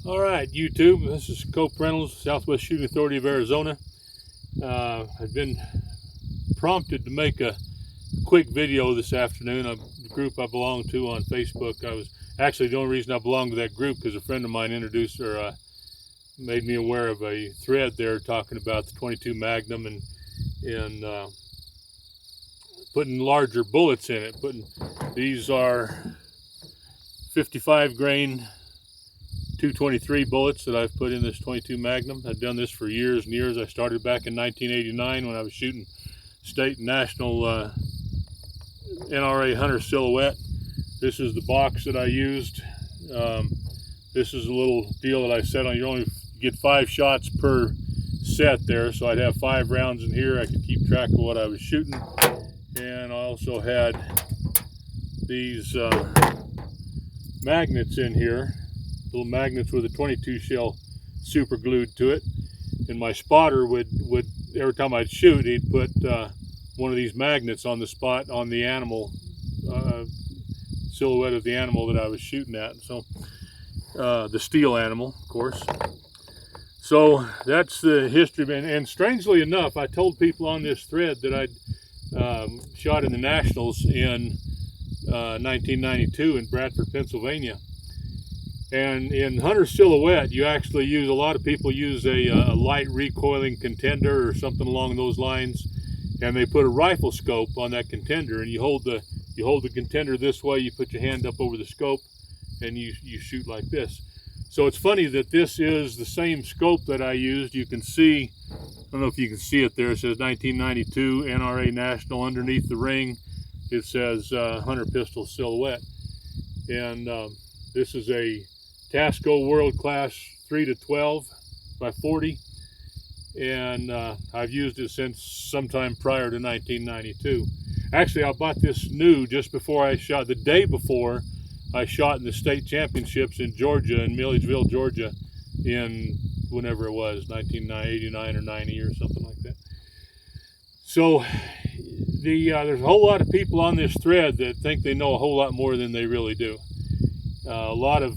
All right, YouTube, this is Cope Reynolds, Southwest Shooting Authority of Arizona. I've been prompted to make a quick video this afternoon. The group I belong to on Facebook. I was actually the only reason I belong to that group because a friend of mine introduced or made me aware of a thread there talking about the 22 Magnum and putting larger bullets in it. These are 55 grain 223 bullets that I've put in this 22 Magnum. I've done this for years and years. I started back in 1989 when I was shooting state and national NRA hunter silhouette. This is the box that I used. This is a little deal that I set on. You only get 5 shots per set there, so I'd have 5 rounds in here. I could keep track of what I was shooting. And I also had these magnets in here, little magnets with a 22 shell super glued to it. And my spotter would every time I'd shoot, he'd put one of these magnets on the spot on the animal, silhouette of the animal that I was shooting at. So the steel animal, of course. So that's the history. And strangely enough, I told people on this thread that I'd shot in the Nationals in 1992 in Bradford, Pennsylvania. And in hunter silhouette, you actually use, a lot of people use a light recoiling contender or something along those lines, and they put a rifle scope on that contender, and you hold the contender this way, you put your hand up over the scope, and you shoot like this. So it's funny that this is the same scope that I used. You can see, I don't know if you can see it there, it says 1992 NRA National underneath the ring. It says hunter pistol silhouette. And this is a Tasco World Class 3-12 by 40, and I've used it since sometime prior to 1992. Actually, I bought this new just before I shot, the day before I shot in the state championships in Georgia, in Milledgeville, Georgia, in whenever it was, 1989 or 90 or something like that. So there's a whole lot of people on this thread that think they know a whole lot more than they really do. A lot of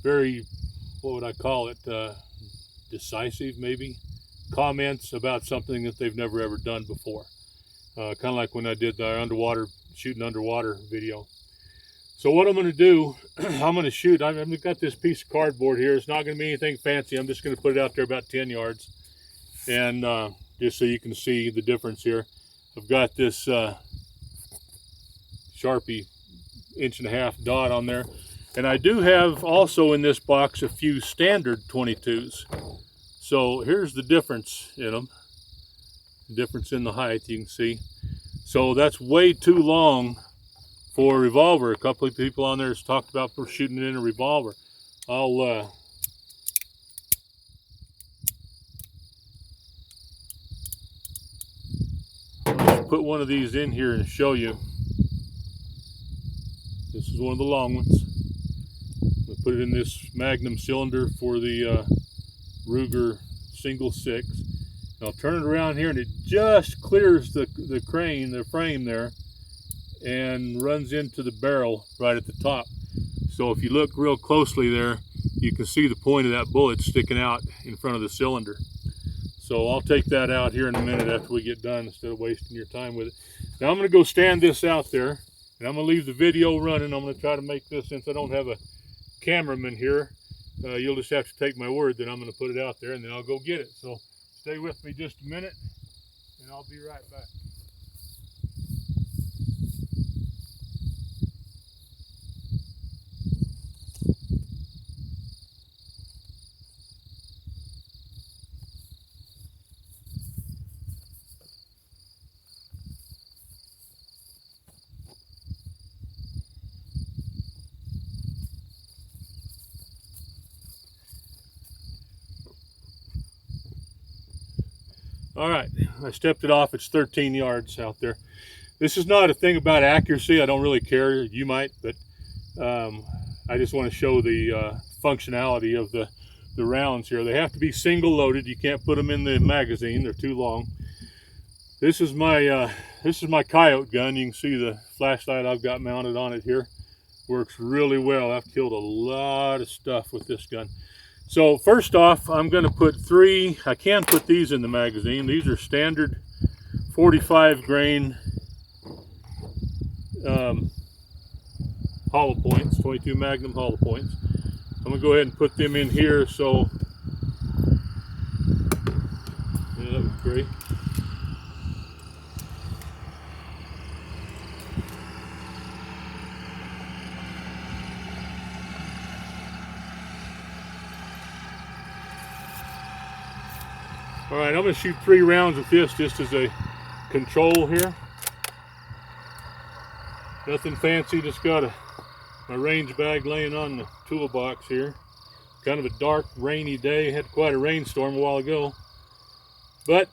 very, what would I call it, decisive maybe, comments about something that they've never ever done before. Kind of like when I did the shooting underwater video. So what I'm going to do, I'm going to shoot, I've got this piece of cardboard here. It's not going to be anything fancy. I'm just going to put it out there about 10 yards. And just so you can see the difference here. I've got this Sharpie 1.5-inch dot on there, and I do have also in this box a few standard 22s. So here's the difference in them, the difference in the height, you can see. So that's way too long for a revolver. A couple of people on there has talked about shooting it in a revolver. I'll just put one of these in here and show you. This is one of the long ones. I put it in this Magnum cylinder for the Ruger single 6. I'll turn it around here and it just clears the frame there, and runs into the barrel right at the top. So if you look real closely there, you can see the point of that bullet sticking out in front of the cylinder. So I'll take that out here in a minute after we get done, instead of wasting your time with it. Now I'm going to go stand this out there. And I'm going to leave the video running. I'm going to try to make this, since I don't have a cameraman here, you'll just have to take my word that I'm going to put it out there, and then I'll go get it. So stay with me just a minute, and I'll be right back. All right, I stepped it off. It's 13 yards out there. This is not a thing about accuracy. I don't really care. You might, but I just want to show the functionality of the rounds here. They have to be single loaded. You can't put them in the magazine. They're too long. This is my coyote gun. You can see the flashlight I've got mounted on it here. Works really well. I've killed a lot of stuff with this gun. So first off, I'm going to put three. I can put these in the magazine. These are standard 45 grain hollow points, 22 Magnum hollow points. I'm going to go ahead and put them in here. So yeah, that was great. All right, I'm going to shoot 3 rounds with this just as a control here. Nothing fancy, just got my range bag laying on the toolbox here. Kind of a dark, rainy day. Had quite a rainstorm a while ago. But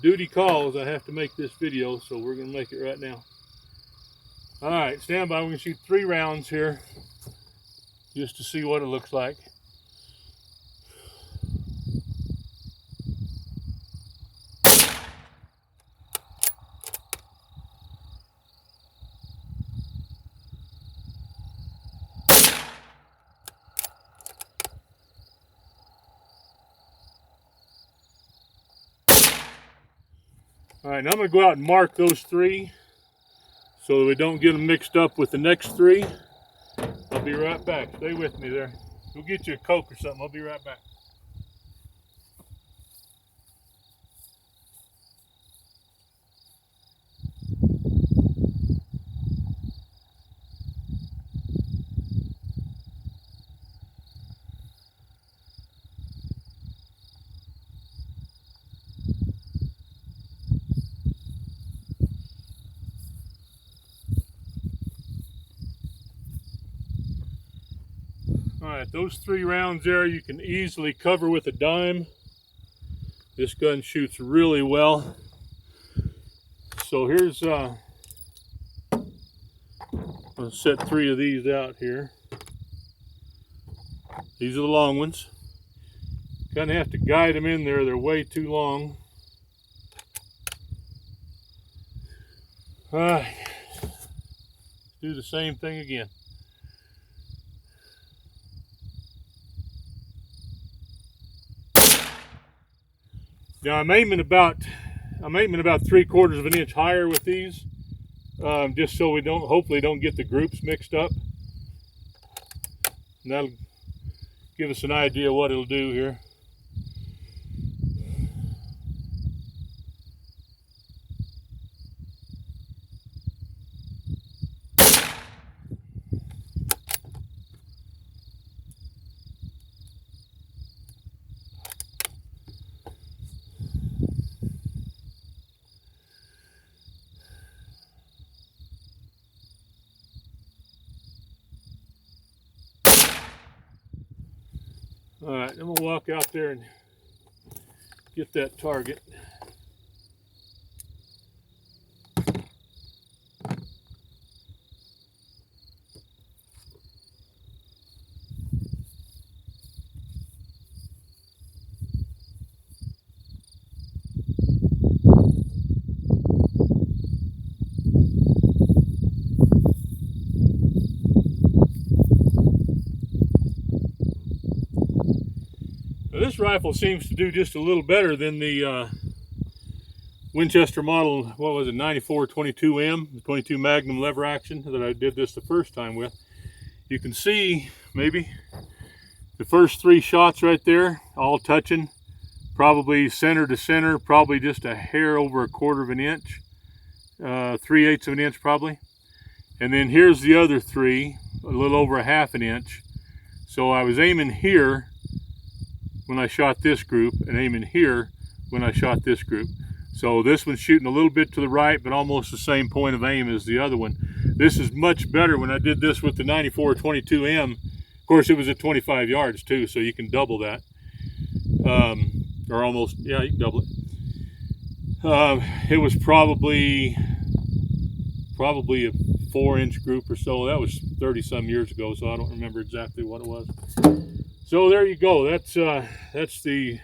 duty calls, I have to make this video, so we're going to make it right now. All right, stand by. We're going to shoot 3 rounds here just to see what it looks like. All right, now I'm going to go out and mark those 3 so that we don't get them mixed up with the next 3. I'll be right back. Stay with me there. Go get you a Coke or something. I'll be right back. Alright, those 3 rounds there you can easily cover with a dime. This gun shoots really well. So here's, I'll set 3 of these out here. These are the long ones. Kind of have to guide them in there, they're way too long. Alright, do the same thing again. Now I'm aiming about 3/4 of an inch higher with these, just so we hopefully don't get the groups mixed up. And that'll give us an idea what it'll do here. All right, I'm gonna walk out there and get that target. This rifle seems to do just a little better than the Winchester model, what was it, 94 22M, the 22 Magnum lever action that I did this the first time with. You can see maybe the first 3 shots right there, all touching, probably center to center, probably just a hair over 1/4 of an inch, 3/8 of an inch probably. And then here's the other 3, a little over 1/2 an inch. So I was aiming here when I shot this group and aiming here when I shot this group. So this one's shooting a little bit to the right, but almost the same point of aim as the other one. This is much better. When I did this with the 94 22M, of course it was at 25 yards too, so you can double that. Or almost, yeah, you can double it. It was probably a 4-inch group or so. That was 30 some years ago, so I don't remember exactly what it was. So there you go. That's the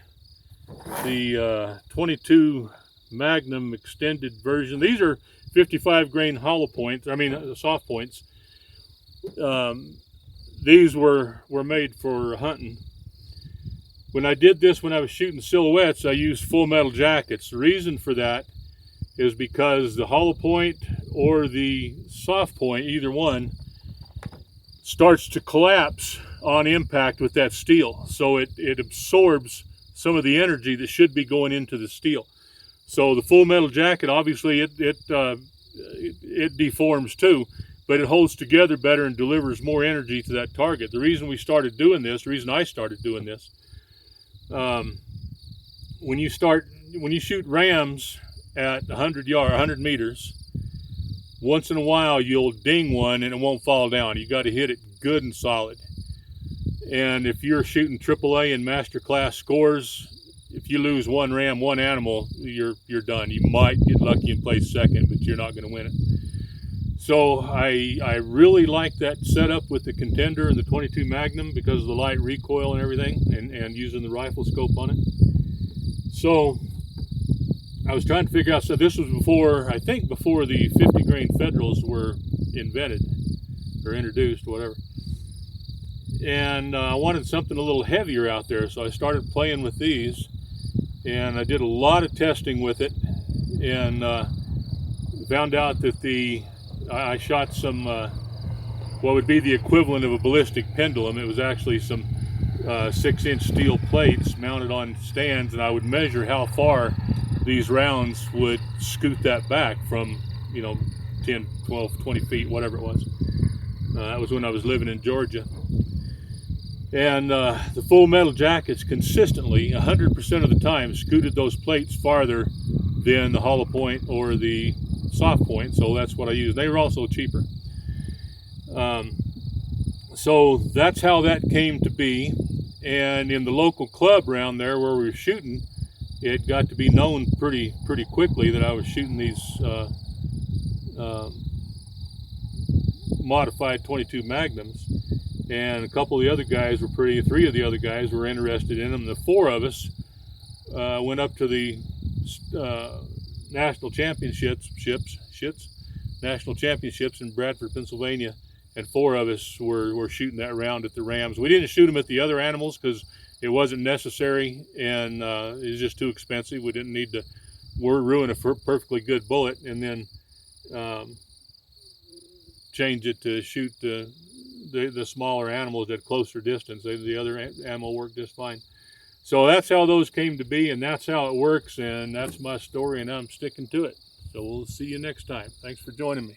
22 Magnum extended version. These are 55 grain hollow points. I mean soft points. These were made for hunting. When I did this, when I was shooting silhouettes, I used full metal jackets. The reason for that is because the hollow point or the soft point, either one, starts to collapse on impact with that steel. So it absorbs some of the energy that should be going into the steel. So the full metal jacket, obviously it deforms too, but it holds together better and delivers more energy to that target. The reason we started doing this, the reason I started doing this, when you shoot rams at 100 meters, once in a while you'll ding one and it won't fall down. You got to hit it good and solid. And if you're shooting AAA and master class scores, if you lose one ram, one animal, you're done. You might get lucky and place second, but you're not going to win it. So I really like that setup with the contender and the 22 Magnum because of the light recoil and everything, and using the rifle scope on it. So I was trying to figure out, so this was before, I think before the 50 grain Federals were invented or introduced, whatever. And I wanted something a little heavier out there, so I started playing with these, and I did a lot of testing with it, and found out that I shot some what would be the equivalent of a ballistic pendulum. It was actually some 6-inch steel plates mounted on stands, and I would measure how far these rounds would scoot that back from, 10, 12, 20 feet, whatever it was. That was when I was living in Georgia. And the full metal jackets consistently, 100% of the time, scooted those plates farther than the hollow point or the soft point, so that's what I used. They were also cheaper. So that's how that came to be. And in the local club around there where we were shooting, it got to be known pretty quickly that I was shooting these modified 22 Magnums. And a couple of the other guys were three of the other guys were interested in them. The four of us went up to the national championships in Bradford, Pennsylvania, and four of us were shooting that round at the rams. We didn't shoot them at the other animals because it wasn't necessary, and it was just too expensive. We didn't need to ruin a perfectly good bullet and then change it to shoot the smaller animals at closer distance. The other animal worked just fine. So that's how those came to be, and that's how it works, and that's my story, and I'm sticking to it. So we'll see you next time. Thanks for joining me.